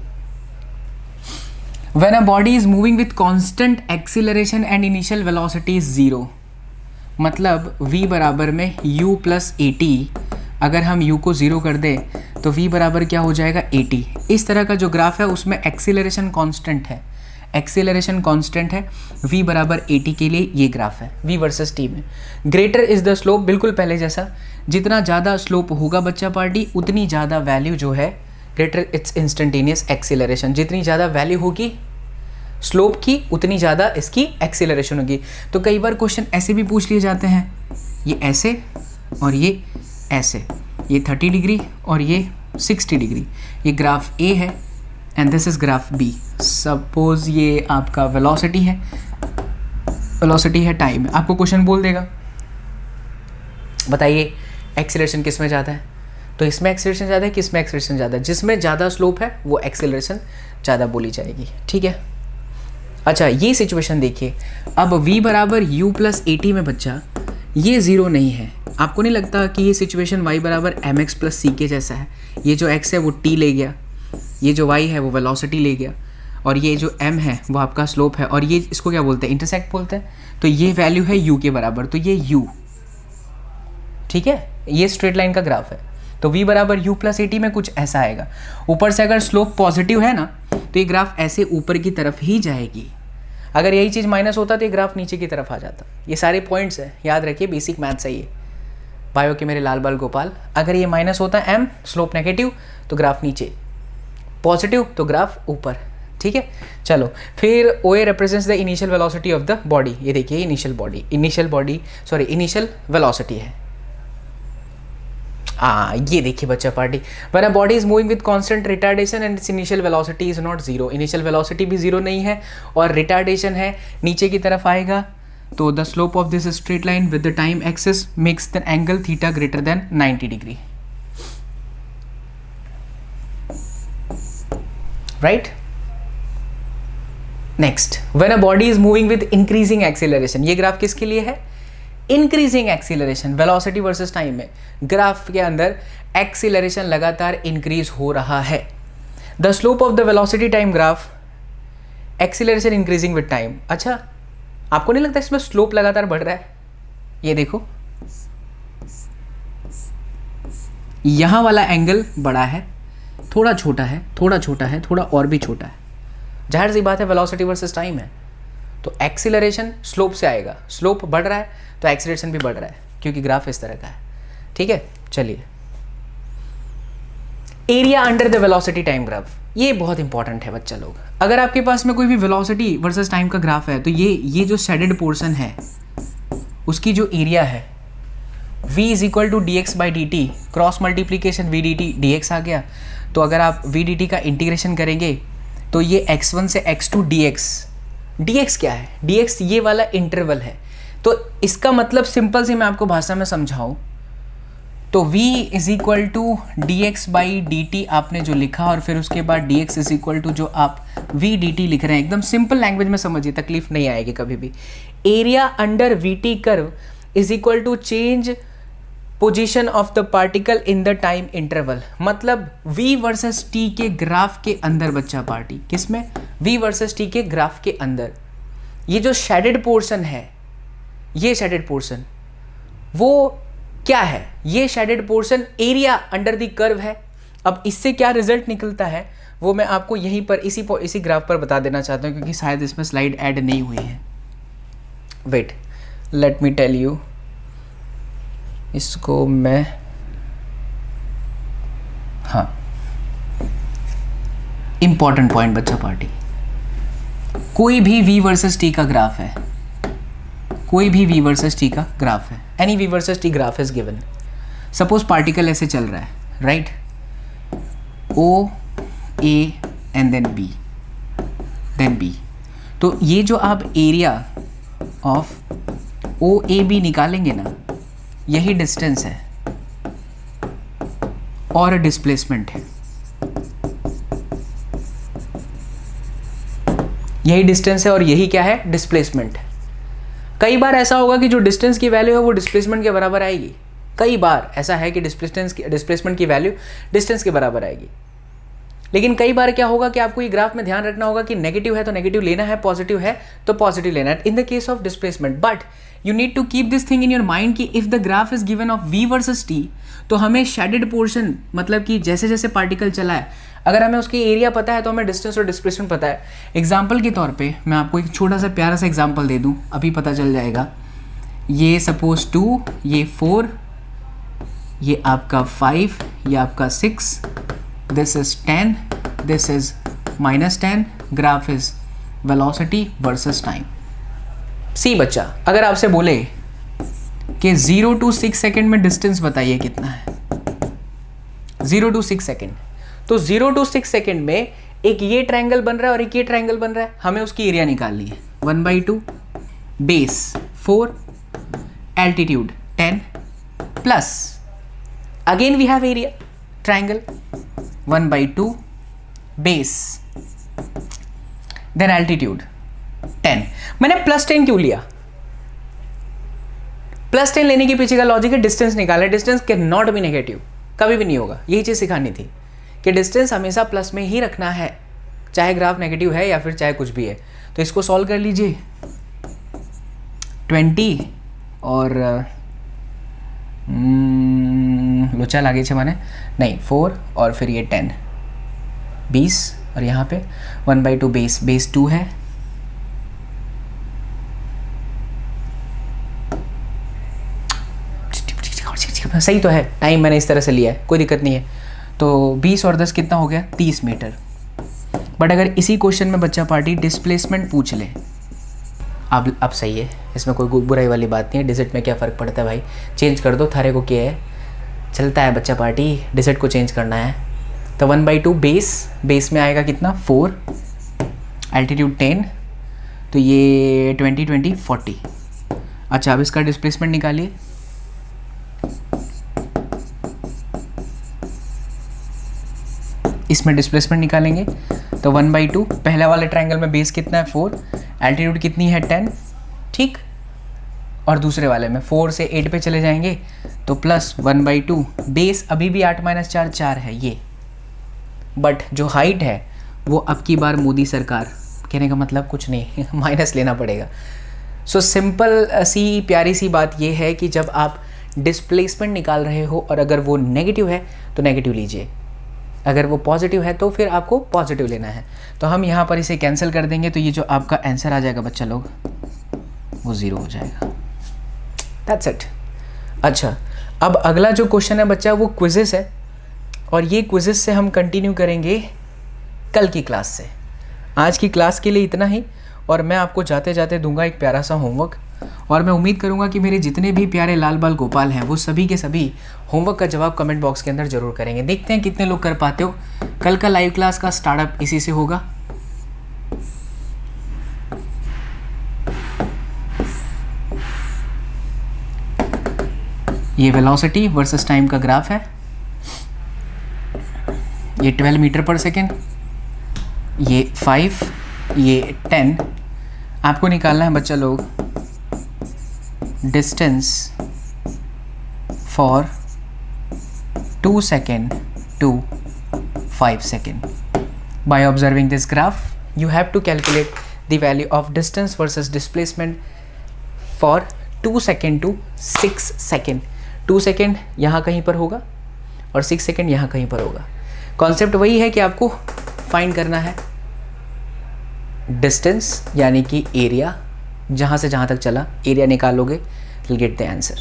when a body is moving with constant acceleration and initial velocity is zero, मतलब v बराबर में u प्लस ए टी, अगर हम u को ज़ीरो कर दें तो v बराबर क्या हो जाएगा, ए टी। इस तरह का जो ग्राफ है उसमें एक्सीलरेशन कांस्टेंट है, एक्सीलरेशन कांस्टेंट है, v बराबर ए टी के लिए ये ग्राफ है, v वर्सेस t में। ग्रेटर इज़ द स्लोप, बिल्कुल पहले जैसा, जितना ज़्यादा स्लोप होगा बच्चा पार्टी उतनी ज़्यादा वैल्यू जो है, ग्रेटर इट्स इंस्टेंटेनियस एक्सीलरेशन, जितनी ज़्यादा वैल्यू होगी स्लोप की उतनी ज़्यादा इसकी एक्सीलरेशन होगी। तो कई बार क्वेश्चन ऐसे भी पूछ लिए जाते हैं, ये ऐसे और ये ऐसे, ये 30 डिग्री और ये 60 डिग्री, ये ग्राफ ए है and this is graph B. Suppose ये आपका वेलोसिटी है, वेलोसिटी है टाइम, आपको क्वेश्चन बोल देगा बताइए एक्सीलरेशन किस में ज़्यादा है, तो इसमें एक्सीलरेशन ज़्यादा है, किस में एक्सीलरेशन ज़्यादा है, जिसमें ज़्यादा स्लोप है वो एक्सीलरेशन ज़्यादा बोली जाएगी, ठीक है। अच्छा ये सिचुएशन देखिए, अब v बराबर u प्लस ए टी में बच्चा ये ज़ीरो नहीं है। आपको नहीं लगता कि ये सिचुएशन y बराबर एम एक्स प्लस सी के जैसा है, ये जो x है वो t ले गया, ये जो y है वो वेलोसिटी ले गया, और ये जो m है वो आपका स्लोप है, और ये इसको क्या बोलते हैं, इंटरसेक्ट बोलते हैं। तो ये वैल्यू है u के बराबर, तो ये u, ठीक है, ये स्ट्रेट लाइन का ग्राफ है। तो v बराबर u प्लस ए टी में कुछ ऐसा आएगा। ऊपर से अगर स्लोप पॉजिटिव है ना तो ये ग्राफ ऐसे ऊपर की तरफ ही जाएगी, अगर यही चीज़ माइनस होता तो ये ग्राफ नीचे की तरफ आ जाता। ये सारे पॉइंट्स हैं, याद रखिए, बेसिक मैथ्स है ये, बायो के मेरे लाल बाल गोपाल। अगर ये माइनस होता है m, स्लोप नेगेटिव, तो ग्राफ नीचे, पॉजिटिव तो ग्राफ ऊपर, ठीक है। चलो फिर O A represents the initial velocity of the body. ये देखिए इनिशियल वेलोसिटी है। ये देखिए बच्चा party, when a body is moving with constant retardation and its initial velocity is not zero, initial velocity भी जीरो नहीं है और रिटार्डेशन है, नीचे की तरफ आएगा, तो the slope of this straight line with the time axis makes the angle theta greater than 90 degree, right. Next, when a body is moving with increasing acceleration, ये ग्राफ किसके लिए है, increasing acceleration, velocity versus time में graph के अंदर acceleration लगातार increase हो रहा है। The slope of the velocity time graph, acceleration increasing with time. अच्छा आपको नहीं लगता इसमें स्लोप लगातार बढ़ रहा है, ये देखो यहां वाला एंगल बड़ा है, थोड़ा छोटा है, थोड़ा छोटा है, थोड़ा और भी छोटा है, जाहिर सी बात है वेलोसिटी वर्सेस टाइम है, तो एक्सीलरेशन स्लोप से आएगा, स्लोप बढ़ रहा है तो एक्सीलरेशन भी बढ़ रहा है, क्योंकि ग्राफ इस तरह का है, ठीक है। चलिए area under the velocity time graph, ये बहुत इंपॉर्टेंट है बच्चा लोग। अगर आपके पास में कोई भी वेलोसिटी वर्सेस टाइम का ग्राफ है तो ये जो शेडेड पोर्शन है उसकी जो एरिया है v is equal to D x by D T, cross multiplication V D T D X आ गया। तो अगर आप वी डी टी का इंटीग्रेशन करेंगे तो ये x1 से x2 dx क्या है, dx ये वाला इंटरवल है। तो इसका मतलब सिंपल से मैं आपको भाषा में समझाऊं तो v is equal to D x by D t आपने जो लिखा, और फिर उसके बाद dx इज इक्वल टू जो आप v dt लिख रहे हैं, एकदम सिंपल लैंग्वेज में समझिए, तकलीफ नहीं आएगी कभी भी। Area under v t curve is equal to change position of the particle in the time interval, मतलब v वर्सेस t के ग्राफ के अंदर बच्चा पार्टी, किसमें, v वर्सेस t के ग्राफ के अंदर, ये जो शेडेड पोर्शन है, ये शेडेड पोर्शन वो क्या है, ये shaded portion area under the curve है। अब इससे क्या रिजल्ट निकलता है वो मैं आपको यहीं पर इसी ग्राफ पर बता देना चाहता हूँ, क्योंकि शायद इसमें स्लाइड ऐड नहीं हुई है। Wait, let me tell you, इसको मैं, हाँ इंपॉर्टेंट पॉइंट बच्चा पार्टी, कोई भी v वर्सेस t का ग्राफ है, कोई भी v वर्सेस t का ग्राफ है, any v versus t graph is given. Suppose particle ऐसे चल रहा है, right, O A and then B। तो ये जो आप एरिया ऑफ OAB निकालेंगे ना, यही डिस्टेंस है और डिस्प्लेसमेंट है, यही डिस्टेंस है और यही क्या है, डिस्प्लेसमेंट है। कई बार ऐसा होगा कि जो डिस्टेंस की वैल्यू है वो डिस्प्लेसमेंट के बराबर आएगी, कई बार ऐसा है कि डिस्प्लेसमेंट की वैल्यू डिस्टेंस के बराबर आएगी। लेकिन कई बार क्या होगा कि आपको ये ग्राफ में ध्यान रखना होगा कि नेगेटिव है तो नेगेटिव लेना है, पॉजिटिव है तो पॉजिटिव लेना है in the case of displacement. But you need to keep this thing in your mind कि if the graph is given of v versus t, तो हमें शेडेड पोर्शन, मतलब कि जैसे जैसे पार्टिकल चला है, अगर हमें उसकी एरिया पता है तो हमें डिस्टेंस और डिस्प्लेसमेंट पता है। एग्जाम्पल के तौर पे मैं आपको एक छोटा सा प्यारा सा एग्जाम्पल दे दूं, अभी पता चल जाएगा। ये सपोज 2, ये 4, ये आपका 5, ये आपका 6, this is 10, this is -10, graph is velocity versus time. See बच्चा, अगर आपसे बोले कि 0 to 6 सेकेंड में डिस्टेंस बताइए कितना है, 0 to 6 सेकेंड, तो 0 to 6 सेकेंड में एक ये ट्रायंगल बन रहा है और एक ये ट्रायंगल बन रहा है, हमें उसकी एरिया निकालनी है। 1/2, base 4, altitude 10 plus again we have area, triangle 1/2 base then altitude 10। मैंने +10 क्यों लिया? +10 लेने के पीछे का लॉजिक है डिस्टेंस निकालना। Distance can not be negative, कभी भी नहीं होगा। यही चीज़ सिखानी थी कि डिस्टेंस हमेशा प्लस में ही रखना है, चाहे ग्राफ नेगेटिव है या फिर चाहे कुछ भी है। तो इसको सॉल्व कर लीजिए, 20 और लोचा लागे छे माने नहीं 4 और फिर ये 10, 20 और यहाँ पे 1/2 बेस 2 है, सही तो है, टाइम मैंने इस तरह से लिया है, कोई दिक्कत नहीं है। तो 20 और 10 कितना हो गया, 30 मीटर। बट अगर इसी क्वेश्चन में बच्चा पार्टी डिस्प्लेसमेंट पूछ ले, अब सही है, इसमें कोई बुराई वाली बात नहीं है। डिजिट में क्या फ़र्क पड़ता है भाई, चेंज कर दो, थारे को क्या है, चलता है बच्चा पार्टी, डिजिट को चेंज करना है। तो 1/2 बेस में आएगा कितना 4, एल्टीट्यूड 10, तो ये 20 20 40। अच्छा, अब इसका डिस्प्लेसमेंट निकालिए। इसमें डिस्प्लेसमेंट निकालेंगे तो 1/2, पहले वाले ट्रायंगल में बेस कितना है 4, एल्टीट्यूड कितनी है 10, ठीक, और दूसरे वाले में 4 से 8 पे चले जाएंगे तो प्लस 1/2 बेस अभी भी 8 - 4 4 है ये, बट जो हाइट है वो अब की बार मोदी सरकार, कहने का मतलब कुछ नहीं माइनस लेना पड़ेगा। सो सिंपल सी प्यारी सी बात ये है कि जब आप डिस्प्लेसमेंट निकाल रहे हो और अगर वो नेगेटिव है तो नेगेटिव लीजिए, अगर वो पॉजिटिव है तो फिर आपको पॉजिटिव लेना है। तो हम यहाँ पर इसे कैंसिल कर देंगे, तो ये जो आपका आंसर आ जाएगा बच्चा लोग वो 0 हो जाएगा। That's it. अच्छा, अब अगला जो क्वेश्चन है बच्चा वो क्विज़ेस है, और ये क्विज़ेस से हम कंटिन्यू करेंगे कल की क्लास से। आज की क्लास के लिए इतना ही, और मैं आपको जाते जाते दूंगा एक प्यारा सा होमवर्क, और मैं उम्मीद करूंगा कि मेरे जितने भी प्यारे लाल बाल गोपाल हैं वो सभी के सभी होमवर्क का जवाब कमेंट बॉक्स के अंदर ज़रूर करेंगे। देखते हैं कितने लोग कर पाते हो। कल का लाइव क्लास का स्टार्टअप इसी से होगा। ये वेलोसिटी वर्सेस टाइम का ग्राफ है, ये 12 मीटर पर सेकेंड, ये 5, ये 10। आपको निकालना है बच्चा लोग distance for 2 second to 5 second. By observing this graph, you have to calculate the value of distance versus displacement for 2 second to 6 second. 2 second यहाँ कहीं पर होगा और 6 सेकेंड यहाँ कहीं पर होगा। कॉन्सेप्ट वही है कि आपको फाइंड करना है डिस्टेंस, यानी कि एरिया, जहाँ से जहाँ तक चला एरिया निकालोगे, you'll get the answer।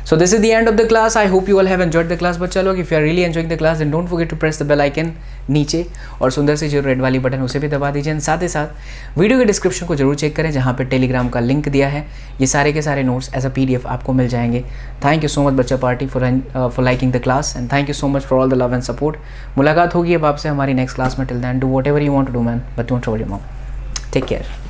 So this is the end of the class. I hope you all have enjoyed the class. बच्चा लोग, if you are really enjoying the class, then don't forget to press the bell icon नीचे और सुंदर से जो red वाली button उसे भी दबा दीजिए। साथ ही साथ वीडियो के डिस्क्रिप्शन को जरूर चेक करें, जहाँ पे टेलीग्राम का लिंक दिया है। ये सारे के सारे नोट्स एज अ PDF आपको मिल जाएंगे। थैंक यू सो मच बच्चा party for liking the class and thank you so much for all the love and support. मुलाकात होगी अब आपसे हमारी नेक्स्ट क्लास में। Till then do whatever you want to do man, but don't trouble your mom. Take care.